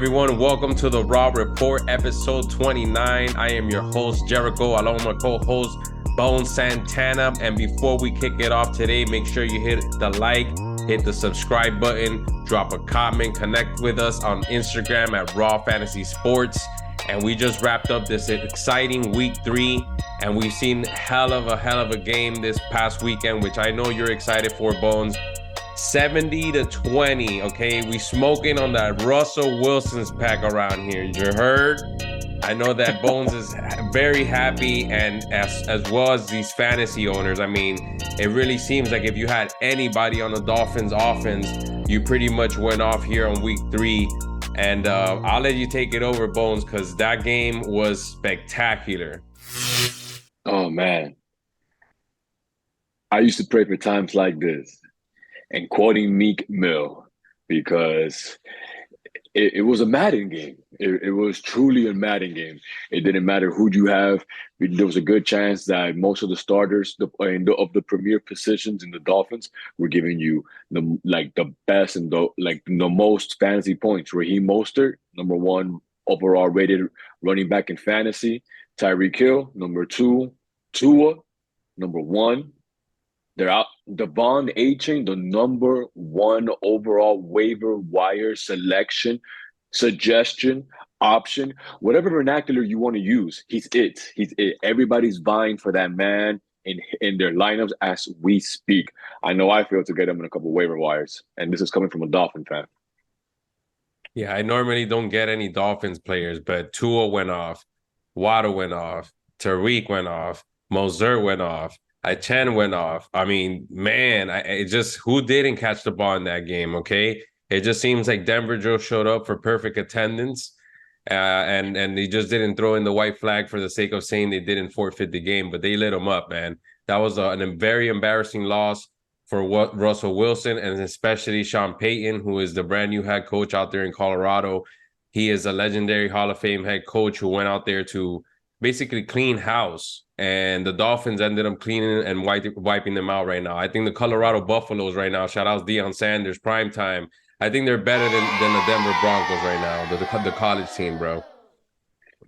everyone? Welcome to the Raw Report, episode 29. I am your host, Jericho, along with my co-host, Bones Santana. And before we kick it off today, make sure you hit the like, hit the subscribe button, drop a comment, connect with us on Instagram at Raw Fantasy Sports. And we just wrapped up this exciting week 3, and we've seen hell of a game this past weekend, which I know you're excited for, Bones. 70-20, okay? We smoking on that Russell Wilson's pack around here. You heard? I know that Bones is very happy, and as well as these fantasy owners. I mean, it really seems like if you had anybody on the Dolphins offense, you pretty much went off here on week 3. And I'll let you take it over, Bones, because that game was spectacular. Oh, man. I used to pray for times like this, and quoting Meek Mill, because it was a Madden game. It was truly a Madden game. It didn't matter who you have. There was a good chance that most of the starters of the premier positions in the Dolphins were giving you the best and the most fantasy points. Raheem Mostert, number 1 overall rated running back in fantasy. Tyreek Hill, number 2. Tua, number 1. They're out. Devon A-Chain, the number 1 overall waiver wire selection, suggestion, option, whatever vernacular you want to use. He's it. He's it. Everybody's vying for that man in their lineups as we speak. I know I failed to get him in a couple of waiver wires, and this is coming from a Dolphin fan. Yeah, I normally don't get any Dolphins players, but Tua went off, Waddle went off, Tariq went off, Moser went off. Chen went off. I mean, man, it just, who didn't catch the ball in that game, okay? It just seems like Denver Joe showed up for perfect attendance, and they just didn't throw in the white flag for the sake of saying they didn't forfeit the game, but they lit them up, man. That was a very embarrassing loss for Russell Wilson, and especially Sean Payton, who is the brand new head coach out there in Colorado. He is a legendary Hall of Fame head coach who went out there to basically clean house, and the Dolphins ended up cleaning and wiping them out right now. I think the Colorado Buffaloes right now, shout out Deion Sanders, prime time. I think they're better than the Denver Broncos right now, the college team, bro.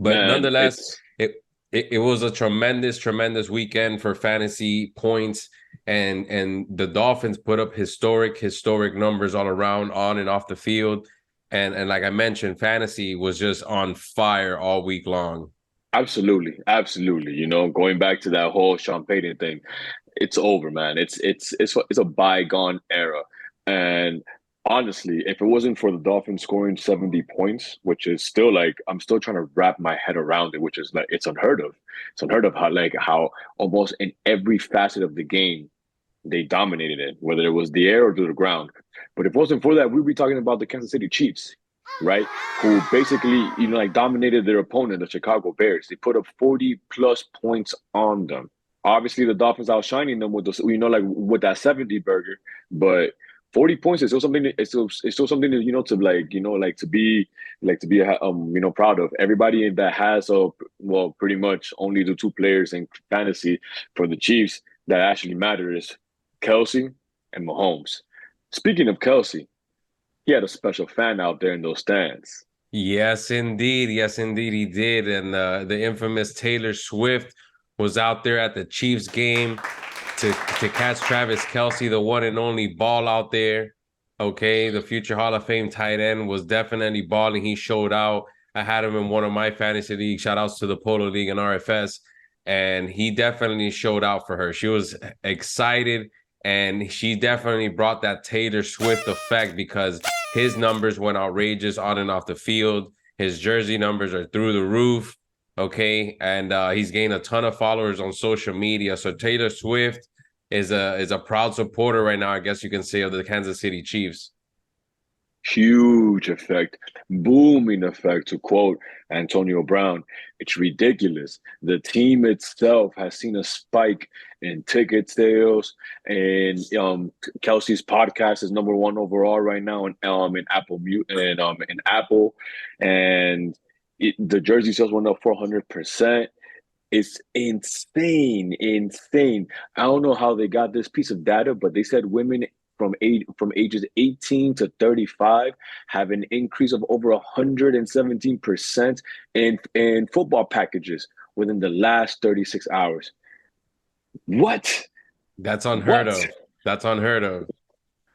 But Man, nonetheless, it was a tremendous weekend for fantasy points, and the Dolphins put up historic numbers all around, on and off the field. And like I mentioned, fantasy was just on fire all week long. Absolutely. You know, going back to that whole Sean Payton thing, it's over, man. It's a bygone era. And honestly, if it wasn't for the Dolphins scoring 70 points, which is still I'm still trying to wrap my head around it, which is it's unheard of. It's unheard of how almost in every facet of the game they dominated it, whether it was the air or to the ground. But if it wasn't for that, we'd be talking about the Kansas City Chiefs, right? Who basically, dominated their opponent, the Chicago Bears. They put up 40 plus points on them. Obviously, the Dolphins outshining them with with that 70 burger, but 40 points is still something. It's still something to be proud of. Everybody that has pretty much only the 2 players in fantasy for the Chiefs that actually matter is Kelce and Mahomes. Speaking of Kelce, he had a special fan out there in those stands. Yes, indeed. He did. And the infamous Taylor Swift was out there at the Chiefs game to catch Travis Kelce, the one and only ball out there. Okay, the future Hall of Fame tight end was definitely balling. He showed out. I had him in one of my fantasy leagues. Shout outs to the Polo League and RFS. And he definitely showed out for her. She was excited, and she definitely brought that Taylor Swift effect because his numbers went outrageous on and off the field. His jersey numbers are through the roof, okay? And he's gained a ton of followers on social media. So Taylor Swift is a proud supporter right now, I guess you can say, of the Kansas City Chiefs. Huge effect, booming effect, to quote Antonio Brown. It's ridiculous. The team itself has seen a spike in ticket sales, and Kelce's podcast is number 1 overall right now in Apple in Apple, and the jersey sales went up 400%. It's insane. I don't know how they got this piece of data, but they said women from ages 18 to 35 have an increase of over 117% in football packages within the last 36 hours. What? That's unheard What? of. That's unheard of.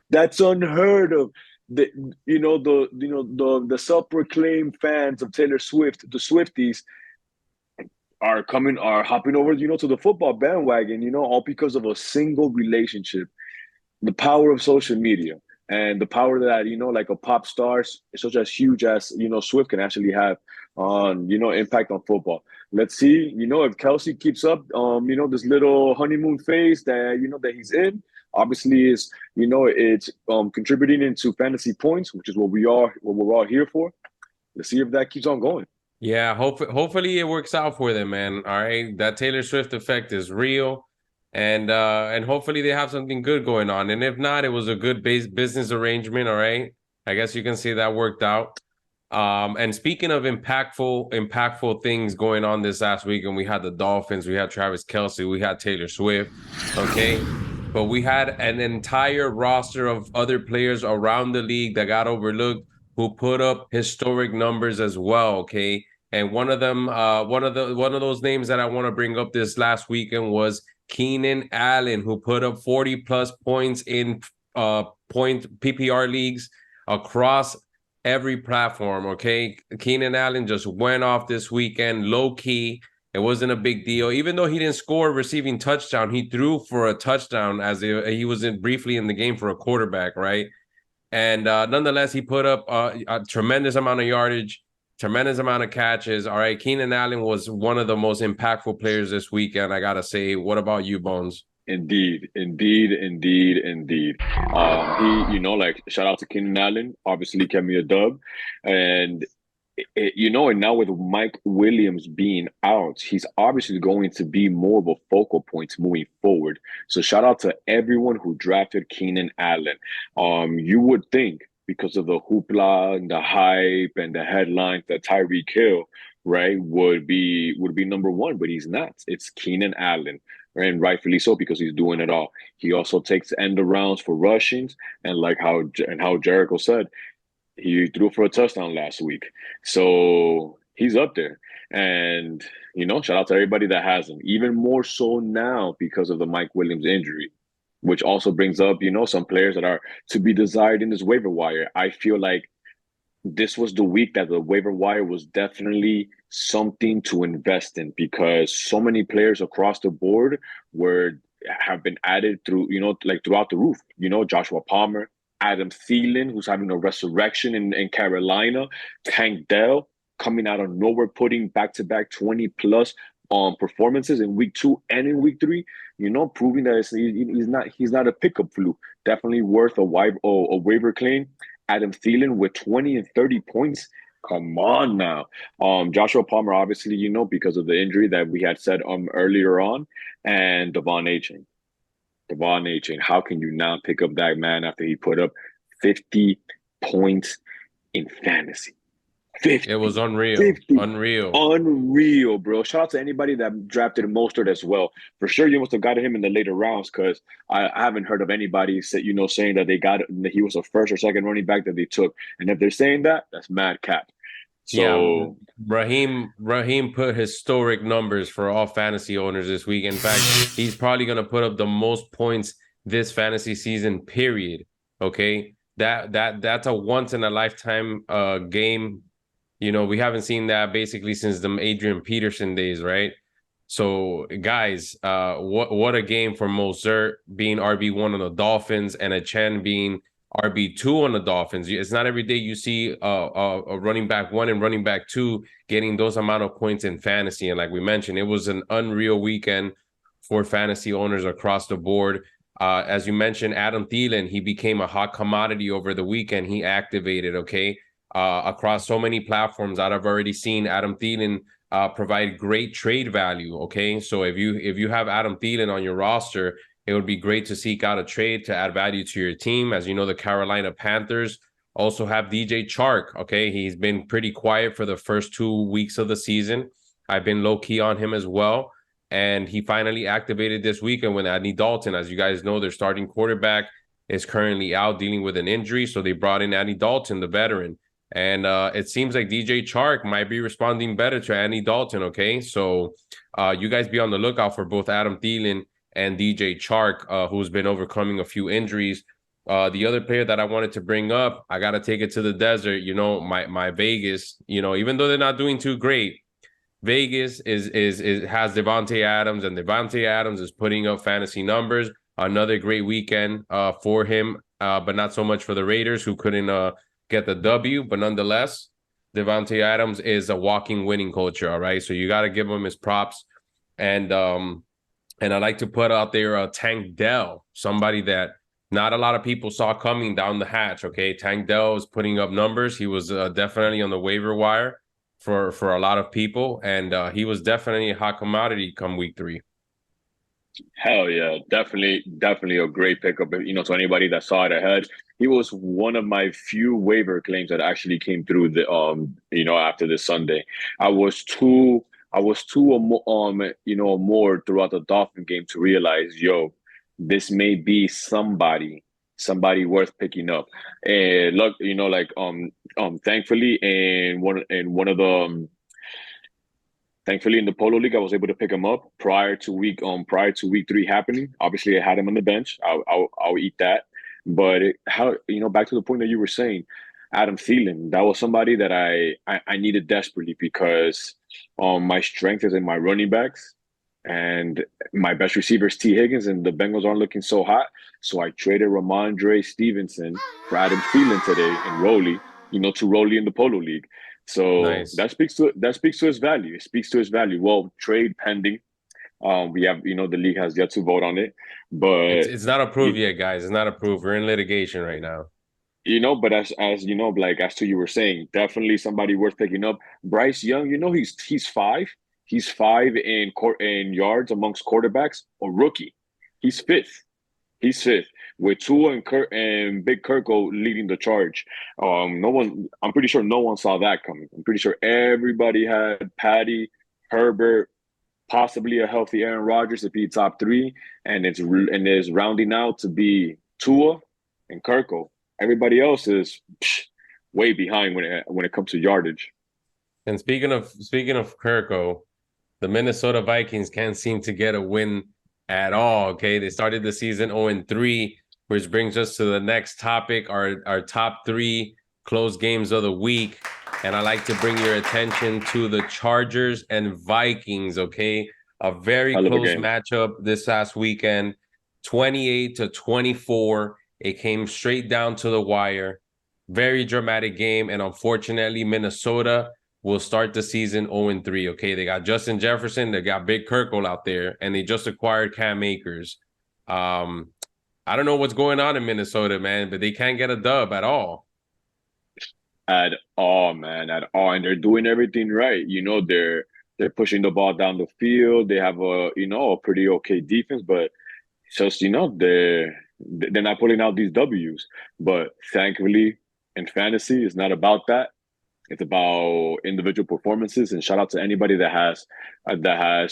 That's unheard of. The the self-proclaimed fans of Taylor Swift, the Swifties, are hopping over, to the football bandwagon, all because of a single relationship. The power of social media and the power that, like a pop star such as huge as, Swift can actually have on, impact on football. Let's see, if Kelce keeps up, this little honeymoon phase that, that he's in. Obviously is, it's contributing into fantasy points, which is what we're all here for. Let's see if that keeps on going. Yeah, hopefully it works out for them, man. All right. That Taylor Swift effect is real. And hopefully they have something good going on. And if not, it was a good business arrangement. All right. I guess you can say that worked out. And speaking of impactful things going on this last week, and we had the Dolphins, we had Travis Kelce, we had Taylor Swift. Okay. But we had an entire roster of other players around the league that got overlooked who put up historic numbers as well. Okay. And one of them, one of those names that I want to bring up this last weekend was Keenan Allen, who put up 40 plus points in point PPR leagues across every platform. Okay. Keenan Allen just went off this weekend, low key. It wasn't a big deal. Even though he didn't score a receiving touchdown, he threw for a touchdown as he was briefly in the game for a quarterback, right? And nonetheless, he put up a tremendous amount of yardage, tremendous amount of catches. All right, Keenan Allen was one of the most impactful players this weekend, I gotta say. What about you, Bones? Indeed, indeed, indeed, indeed. He, like shout out to Keenan Allen, obviously kept me a dub, and and now with Mike Williams being out, he's obviously going to be more of a focal point moving forward. So shout out to everyone who drafted Keenan Allen. You would think because of the hoopla and the hype and the headlines that Tyreek Hill, right, would be number one, but he's not. It's Keenan Allen. Right, and rightfully so because he's doing it all. He also takes end arounds for rushings, and like how Jericho said, he threw for a touchdown last week. So he's up there. And, shout out to everybody that has him. Even more so now because of the Mike Williams injury, which also brings up, some players that are to be desired in this waiver wire. I feel like this was the week that the waiver wire was definitely something to invest in because so many players across the board have been added through, like throughout the roof. Joshua Palmer, Adam Thielen, who's having a resurrection in Carolina, Tank Dell coming out of nowhere, putting back-to-back 20 plus performances in week 2 and in week 3, proving that he's not a pickup fluke. Definitely worth a waiver claim. Adam Thielen with 20 and 30 points. Come on now. Joshua Palmer, obviously, because of the injury that we had said earlier on, and Devon Achane. Devon Achane, how can you now pick up that man after he put up 50 points in fantasy? 50. It was unreal. 50. Unreal. Unreal, bro. Shout out to anybody that drafted Mostert as well. For sure, you must have got him in the later rounds because I haven't heard of anybody saying that that he was a first or second running back that they took. And if they're saying that, that's mad cap. Yeah, So Raheem put historic numbers for all fantasy owners this week. In fact, he's probably gonna put up the most points this fantasy season, period. Okay. That's a once in a lifetime game. We haven't seen that basically since the Adrian Peterson days, right? So guys, what a game for Mozart being RB1 on the Dolphins and a Chen being RB2 on the Dolphins. It's not every day you see a running back 1 and running back 2 getting those amount of points in fantasy. And like we mentioned, it was an unreal weekend for fantasy owners across the board. As you mentioned, Adam Thielen, he became a hot commodity over the weekend. He activated, okay, across so many platforms. I've already seen Adam Thielen provide great trade value, okay? So if you have Adam Thielen on your roster, it would be great to seek out a trade to add value to your team. As you know, the Carolina Panthers also have DJ Chark. Okay, he's been pretty quiet for the first 2 weeks of the season. I've been low key on him as well, and he finally activated this weekend with Andy Dalton. As you guys know, their starting quarterback is currently out dealing with an injury. So they brought in Andy Dalton, the veteran. And it seems like DJ Chark might be responding better to Andy Dalton. Okay. So you guys be on the lookout for both Adam Thielen and DJ Chark, who's been overcoming a few injuries. The other player that I wanted to bring up, I got to take it to the desert. My Vegas, even though they're not doing too great, Vegas is has Devontae Adams, and Devontae Adams is putting up fantasy numbers. Another great weekend for him, but not so much for the Raiders, who couldn't get the W. But nonetheless, Devontae Adams is a walking winning culture. All right, so you got to give him his props, and I like to put out there Tank Dell, somebody that not a lot of people saw coming down the hatch. Okay, Tank Dell is putting up numbers. He was definitely on the waiver wire for a lot of people, and he was definitely a hot commodity come week 3. Hell yeah, definitely a great pickup. To anybody that saw it ahead, he was one of my few waiver claims that actually came through after this Sunday. I was too more throughout the Dolphin game to realize, this may be somebody worth picking up. And look, thankfully in the Polo League, I was able to pick him up prior to week 3 happening. Obviously, I had him on the bench. I'll eat that. But back to the point that you were saying, Adam Thielen, that was somebody that I needed desperately because my strength is in my running backs, and my best receiver is T. Higgins, and the Bengals aren't looking so hot. So I traded Ramondre Stevenson for Adam Thielen today in Rolly, to Rolly in the Polo League. So Nice. that speaks to his value. It speaks to his value. Well, trade pending. We have, the league has yet to vote on it, It's but it's not approved yet, guys. It's not approved. We're in litigation right now. but as you know, like as to you were saying, definitely somebody worth picking up. Bryce Young, he's five. He's five in yards amongst quarterbacks. A rookie. He's fifth. He's fifth with Tua and Big Kirko leading the charge. No one. I'm pretty sure no one saw that coming. I'm pretty sure everybody had Patty, Herbert, possibly a healthy Aaron Rodgers to be top three, and it's rounding out to be Tua and Kirko. Everybody else is way behind when it comes to yardage. And speaking of Kirko, the Minnesota Vikings can't seem to get a win at all. Okay, they started the season 0-3, which brings us to the next topic, our top 3 close games of the week. And I like to bring your attention to the Chargers and Vikings. Okay, a very Hell of a close game. matchup this last weekend, 28-24. It came straight down to the wire. Very dramatic game, and unfortunately, Minnesota will start the season 0-3. Okay, they got Justin Jefferson, they got Big Kirkle out there, and they just acquired Cam Akers. I don't know what's going on in Minnesota, man, but they can't get a dub at all. At all, man, at all, and they're doing everything right. They're pushing the ball down the field. They have a pretty okay defense, but just they're not pulling out these W's. But thankfully, in fantasy, it's not about that. It's about individual performances. And shout out to anybody that has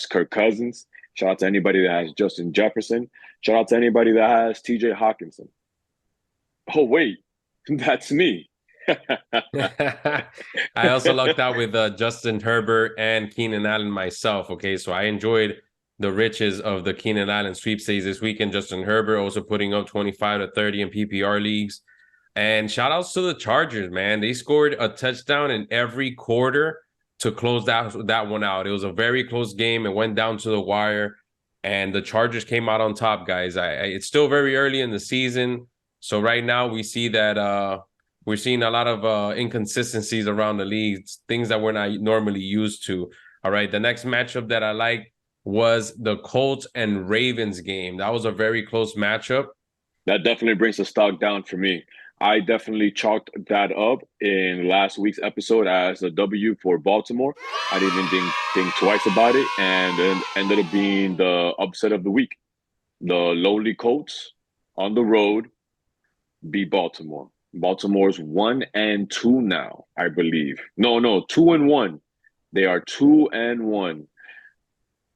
Kirk Cousins. Shout out to anybody that has Justin Jefferson. Shout out to anybody that has T.J. Hawkinson. Oh wait, that's me. I also lucked out with Justin Herbert and Keenan Allen myself. Okay, so I enjoyed the riches of the Keenan Allen sweepstakes this weekend. Justin Herbert also putting up 25-30 in PPR leagues. And shout outs to the Chargers, man. They scored a touchdown in every quarter to close that one out. It was a very close game. It went down to the wire, and the Chargers came out on top, guys. It's still very early in the season, so right now we see that we're seeing a lot of inconsistencies around the league, things that we're not normally used to. All right, the next matchup that I like was the Colts and Ravens game. That was a very close matchup. That definitely brings the stock down for me. I definitely chalked that up in last week's episode as a W for Baltimore. I didn't even think twice about it, and it ended up being the upset of the week. The lowly Colts on the road beat Baltimore. Baltimore's 1-2 now, I believe. No, 2-1. They are 2-1.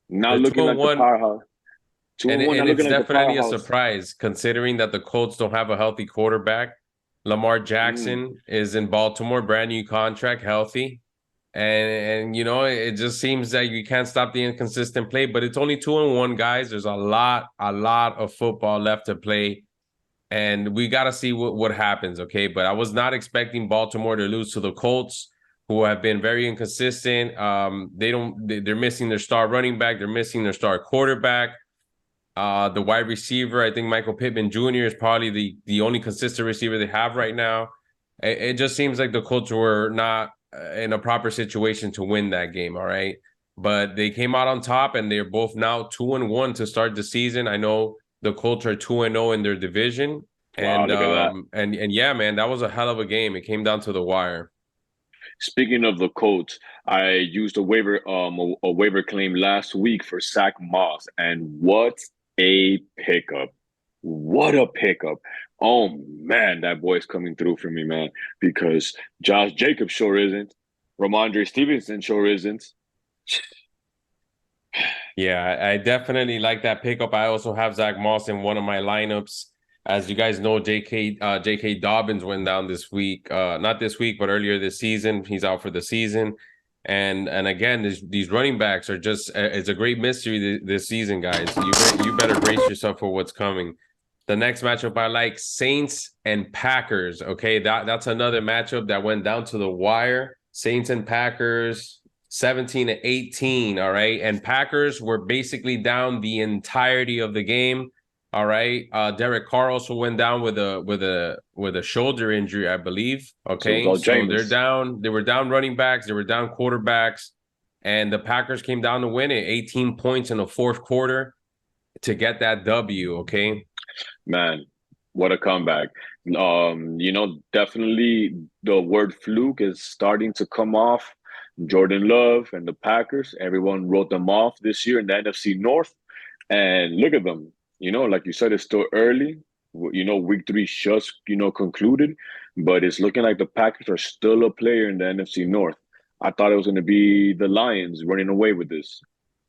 Not They're two looking and like the one. powerhouse. Two And and one, not it's looking like the definitely a powerhouse. surprise considering that the Colts don't have a healthy quarterback. Lamar Mm, Jackson is in Baltimore, brand new contract, healthy. And you know, it just seems that you can't stop the inconsistent play, but it's only 2-1, guys. There's a lot of football left to play. And we got to see what happens, okay? But I was not expecting Baltimore to lose to the Colts, who have been very inconsistent. They're missing their star running back, they're missing their star quarterback. The wide receiver, I think Michael Pittman Jr. is probably the only consistent receiver they have right now. It just seems like the Colts were not in a proper situation to win that game. All right, but they came out on top, and they're both now 2-1 to start the season. I know the Colts are 2-0 in their division, wow, and look at that. yeah, man, that was a hell of a game. It came down to the wire. Speaking of the Colts, I used a waiver claim last week for Zach Moss, and what a pickup! What a pickup! Oh man, that boy's coming through for me, man. Because Josh Jacobs sure isn't. Ramondre Stevenson sure isn't. Yeah, I definitely like that pickup. I also have Zach Moss in one of my lineups. As you guys know, J.K. Dobbins went down this week. Not this week, but earlier this season. He's out for the season. And again, these running backs are just it's a great mystery this season, guys. You better brace yourself for what's coming. The next matchup I like, Saints and Packers. Okay, that's another matchup that went down to the wire. Saints and Packers. 17-18, all right? And Packers were basically down the entirety of the game, all right? Derek Carr also went down with a shoulder injury, I believe. So it was Okay, all so they're Jameis. down. They were down running backs. They were down quarterbacks, and the Packers came down to win it, 18 points in the fourth quarter to get that W. Okay, Man, what a comeback. Definitely the word fluke is starting to come off. Jordan Love and the Packers, everyone wrote them off this year in the NFC North. And look at them. Like you said, it's still early. Week three just, concluded, but it's looking like the Packers are still a player in the NFC North. I thought it was going to be the Lions running away with this.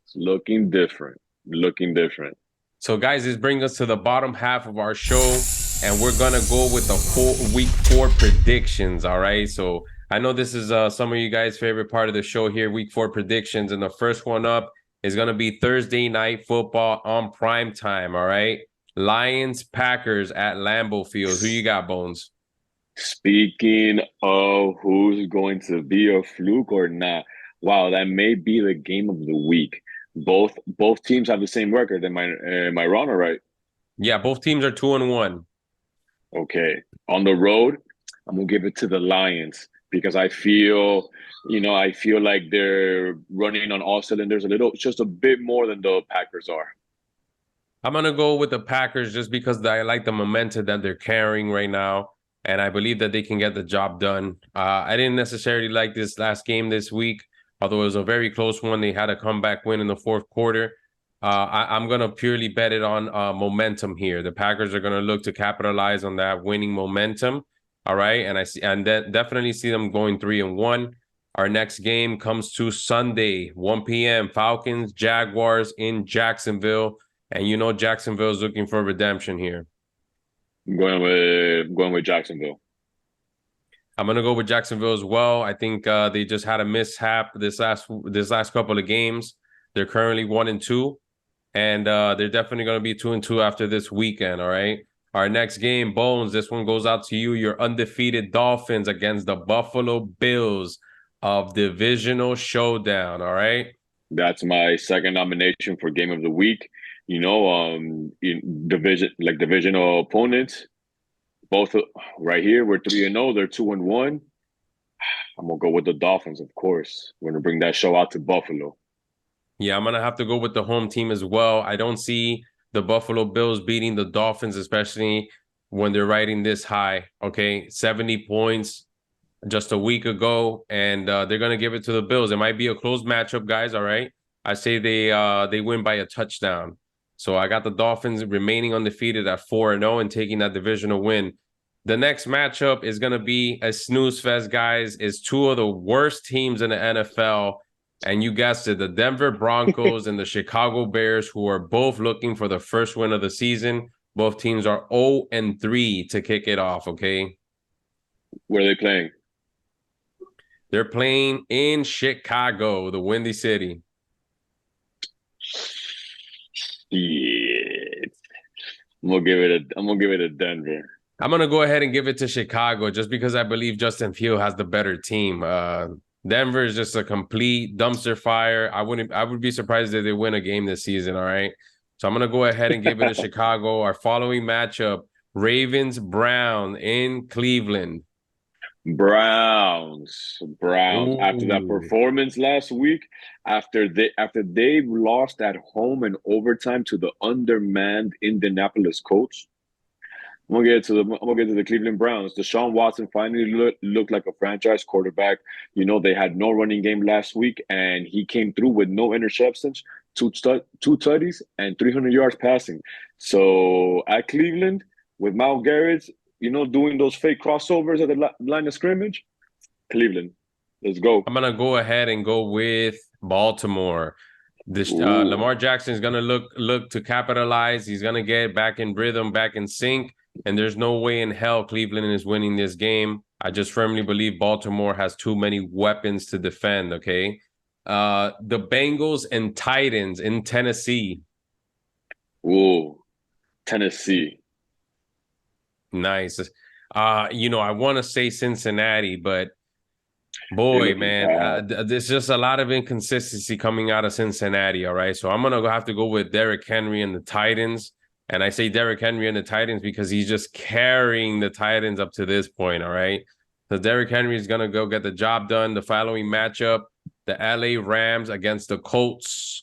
It's looking different. Looking different. so guys, this brings us to the bottom half of our show, and we're gonna go with the week four predictions. All right. So I know this is some of you guys' favorite part of the show here, week four predictions, and the first one up is gonna be Thursday night football on prime time. All right. Lions Packers at Lambeau Field. Who you got, Bones? Speaking of who's going to be a fluke or not, wow, that may be the game of the week. Both teams have the same record. Am I wrong or right? Yeah, both teams are 2-1. Okay. On the road, I'm gonna give it to the Lions because I feel like they're running on all cylinders a little, just a bit more than the Packers are. I'm gonna go with the Packers just because I like the momentum that they're carrying right now, and I believe that they can get the job done. I didn't necessarily like this last game this week, although it was a very close one. They had a comeback win in the fourth quarter. I'm gonna purely bet it on momentum here. The Packers are gonna look to capitalize on that winning momentum. All right, and I see and definitely see them going 3-1. Our next game comes to Sunday, 1 p.m. Falcons Jaguars in Jacksonville. And you know Jacksonville's looking for redemption here. I'm going with Jacksonville. I'm gonna go with Jacksonville as well. I think they just had a mishap this last couple of games. They're currently 1-2, and they're definitely gonna be 2-2 after this weekend. All right. Our next game, Bones. This one goes out to you. Your undefeated Dolphins against the Buffalo Bills of divisional showdown. All right. That's my second nomination for game of the week. In divisional opponents, both right here. We're 3-0. They're 2-1. I'm gonna go with the Dolphins, of course. We're gonna bring that show out to Buffalo. Yeah, I'm gonna have to go with the home team as well. I don't see the Buffalo Bills beating the Dolphins, especially when they're riding this high. Okay, 70 points just a week ago, and they're gonna give it to the Bills. It might be a close matchup, guys. All right, I say they win by a touchdown. So I got the Dolphins remaining undefeated at 4-0 and taking that divisional win. The next matchup is gonna be a snooze fest, guys. Is two of the worst teams in the NFL And you guessed it, the Denver Broncos and the Chicago Bears, who are both looking for the first win of the season. Both teams are 0-3 to kick it off, okay? Where are they playing? They're playing in Chicago, the Windy City. Yeah, I'm gonna give it a Denver. I'm gonna go ahead and give it to Chicago just because I believe Justin Field has the better team. Denver is just a complete dumpster fire. I would be surprised if they win a game this season. All right. So I'm gonna go ahead and give it to Chicago. Our following matchup: Ravens Brown in Cleveland. Browns. After that Ooh. performance last week, after they lost at home in overtime to the undermanned Indianapolis Colts, I'm gonna get to the Cleveland Browns. Deshaun Watson finally looked like a franchise quarterback. They had no running game last week, and he came through with no interceptions, two tutties, and 300 yards passing. So at Cleveland with Myles Garrett, doing those fake crossovers at the line of scrimmage, Cleveland, let's go. I'm gonna go ahead and go with Baltimore. This Ooh, Lamar Jackson is gonna look to capitalize. He's gonna get back in rhythm, back in sync, and there's no way in hell Cleveland is winning this game. I just firmly believe Baltimore has too many weapons to defend. Okay, the Bengals and Titans in Tennessee. ooh, Tennessee. Nice. I want to say Cincinnati, but They're boy, looking man, bad. there's just a lot of inconsistency coming out of Cincinnati. All right, so I'm gonna have to go with Derrick Henry and the Titans, and I say Derrick Henry and the Titans because he's just carrying the Titans up to this point. All right, so Derrick Henry is gonna go get the job done. The following matchup: the LA Rams against the Colts.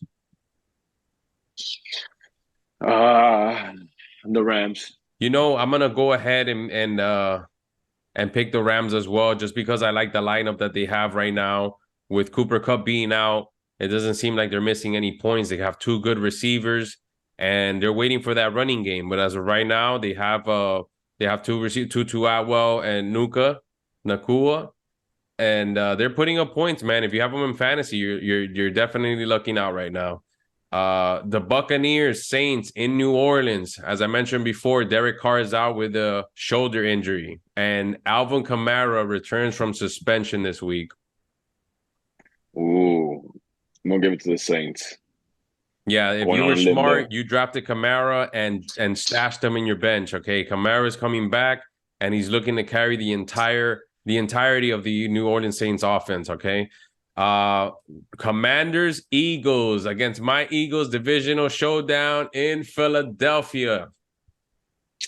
Ah, the Rams. I'm gonna go ahead and pick the Rams as well, just because I like the lineup that they have right now. With Cooper Kupp being out, it doesn't seem like they're missing any points. They have two good receivers, and they're waiting for that running game. But as of right now, they have two receivers, Tutu Atwell and Nakua, and they're putting up points, man. If you have them in fantasy, you're definitely lucking out right now. The Buccaneers Saints in New Orleans. As I mentioned before, Derek Carr is out with a shoulder injury, and Alvin Kamara returns from suspension this week. Ooh, I'm gonna give it to the Saints. Yeah, if Going you on were a limb smart, there. you drafted Kamara and stashed him in your bench. Okay, Kamara is coming back, and he's looking to carry the entirety of the New Orleans Saints offense. Okay, uh, Commanders Eagles against my Eagles divisional showdown in Philadelphia.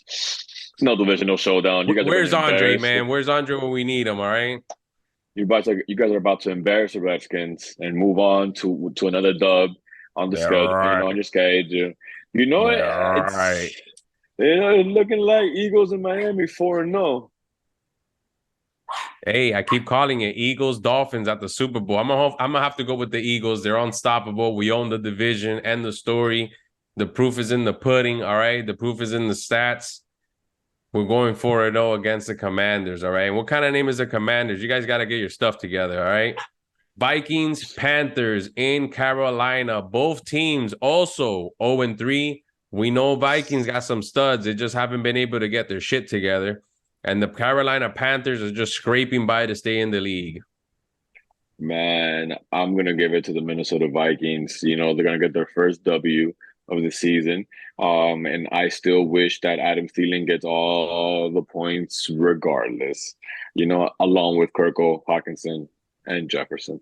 It's no divisional showdown. You guys are about to Where's Andre, embarrass. man? Where's Andre when we need him? All right. You guys are about to embarrass the Redskins and move on to another dub on the Yeah, schedule. On right. your schedule. You know Yeah, it. right. It's looking like Eagles in Miami 4-0. Hey, I keep calling it Eagles Dolphins at the Super Bowl. I'm gonna have to go with the Eagles. They're unstoppable. We own the division and the story. The proof is in the pudding. All right. The proof is in the stats. We're going 4-0 against the Commanders. All right. And what kind of name is the Commanders? You guys got to get your stuff together. All right. Vikings, Panthers in Carolina. Both teams also 0-3. We know Vikings got some studs. They just haven't been able to get their shit together. And the Carolina Panthers are just scraping by to stay in the league. Man, I'm gonna give it to the Minnesota Vikings. They're gonna get their first W of the season. And I still wish that Adam Thielen gets all the points regardless. Along with Kirko, Hawkinson, and Jefferson.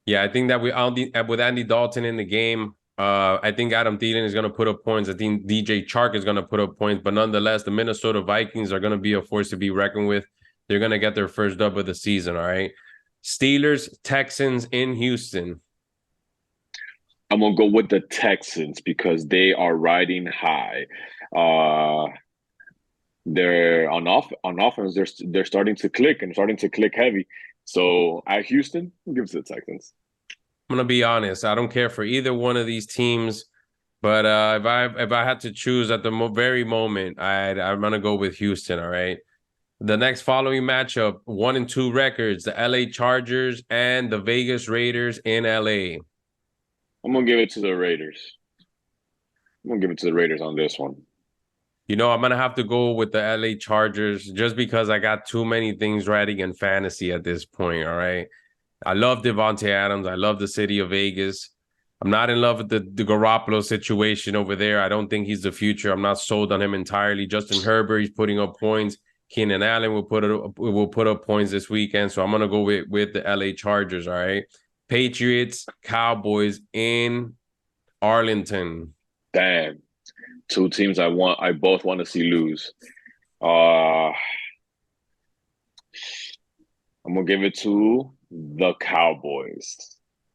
Yeah, I think that with Andy Dalton in the game, I think Adam Thielen is going to put up points. I think DJ Chark is going to put up points, but nonetheless, the Minnesota Vikings are going to be a force to be reckoned with. They're going to get their first dub of the season. All right, Steelers, Texans in Houston. I'm gonna go with the Texans because they are riding high. Uh, they're on offense. They're starting to click and starting to click heavy. So at Houston, give it to the Texans. I'm going to be honest. I don't care for either one of these teams, but if I had to choose at the very moment, I'm going to go with Houston. All right. The next following matchup, 1-2 records, the LA Chargers and the Vegas Raiders in LA. I'm gonna give it to the Raiders. I'm gonna give it to the Raiders on this one. I'm gonna have to go with the LA Chargers just because I got too many things riding in fantasy at this point. All right. I love Devontae Adams. I love the city of Vegas. I'm not in love with the Garoppolo situation over there. I don't think he's the future. I'm not sold on him entirely. Justin Herbert, he's putting up points. Keenan Allen will put up points this weekend. So I'm gonna go with the LA Chargers. All right. Patriots, Cowboys in Arlington. Damn, two teams I both want to see lose. Uh, I'm gonna give it to the Cowboys.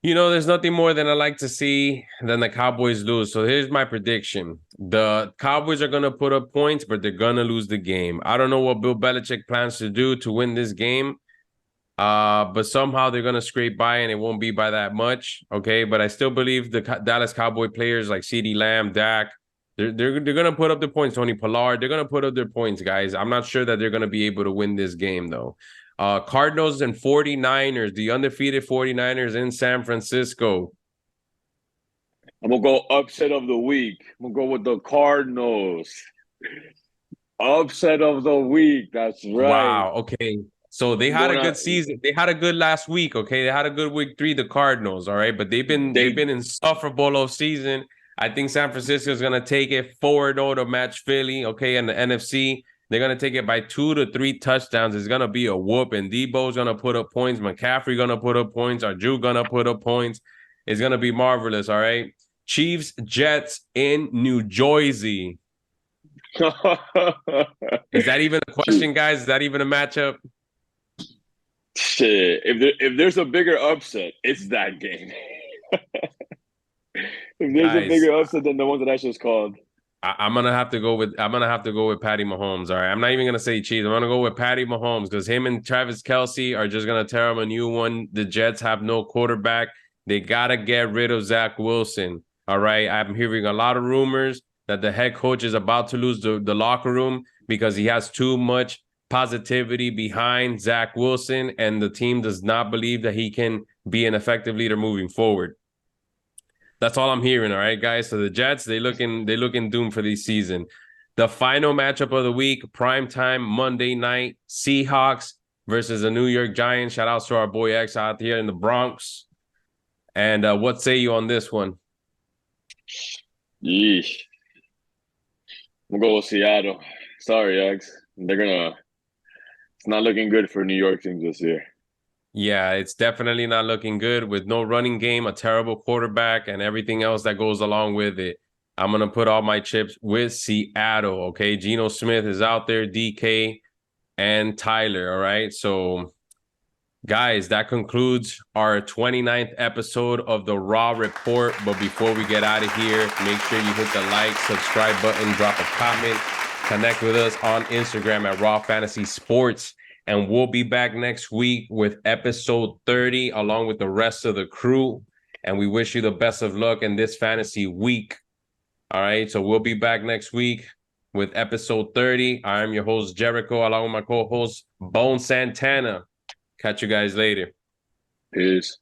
There's nothing more than I like to see than the Cowboys lose. So here's my prediction. The Cowboys are going to put up points, but they're going to lose the game. I don't know what Bill Belichick plans to do to win this game. But somehow they're going to scrape by and it won't be by that much. Okay. But I still believe the Dallas Cowboy players like CeeDee Lamb, Dak, they're going to put up the points. Tony Pollard, they're going to put up their points, guys. I'm not sure that they're going to be able to win this game, though. Cardinals and 49ers, the undefeated 49ers in San Francisco. I'm gonna go upset of the week. I'm gonna go with the Cardinals. Upset of the week. That's right. Wow. Okay. So they I'm had a going good out. season. They had a good last week. Okay. They had a good week 3, the Cardinals. All right. But they've been They insufferable all season. I think San Francisco is gonna take it 4-0 to match Philly. Okay. And the NFC, they're gonna take it by 2 to 3 touchdowns. It's gonna be a whoop. And Debo's gonna put up points. McCaffrey gonna put up points. Arju gonna put up points. It's gonna be marvelous. All right. Chiefs, Jets in New Jersey. Is that even a question, guys? Is that even a matchup? Shit. If there's a bigger upset, it's that game. If there's a Guys, bigger upset than the one that I just called. I'm gonna have to go with Patty Mahomes. All right. I'm not even gonna say Chiefs. I'm gonna go with Patty Mahomes because him and Travis Kelce are just gonna tear him a new one. The Jets have no quarterback. They gotta get rid of Zach Wilson. All right. I'm hearing a lot of rumors that the head coach is about to lose the locker room because he has too much positivity behind Zach Wilson, and the team does not believe that he can be an effective leader moving forward. That's all I'm hearing. All right, guys. So the Jets, they looking doomed for this season. The final matchup of the week, primetime Monday night, Seahawks versus the New York Giants. Shout out to our boy X out here in the Bronx. And what say you on this one? Yeesh. I'm gonna go with Seattle. Sorry, Eggs. It's not looking good for New York teams this year. Yeah, it's definitely not looking good with no running game, a terrible quarterback, and everything else that goes along with it. I'm gonna put all my chips with Seattle. Okay, Geno Smith is out there, DK and Tyler. All right, so guys, that concludes our 29th episode of the Raw Report. But before we get out of here, make sure you hit the like, subscribe button, drop a comment, connect with us on Instagram at Raw Fantasy Sports. And we'll be back next week with episode 30, along with the rest of the crew. And we wish you the best of luck in this fantasy week. All right. So we'll be back next week with episode 30. I am your host, Jericho, along with my co-host, Bones Santana. Catch you guys later. Peace.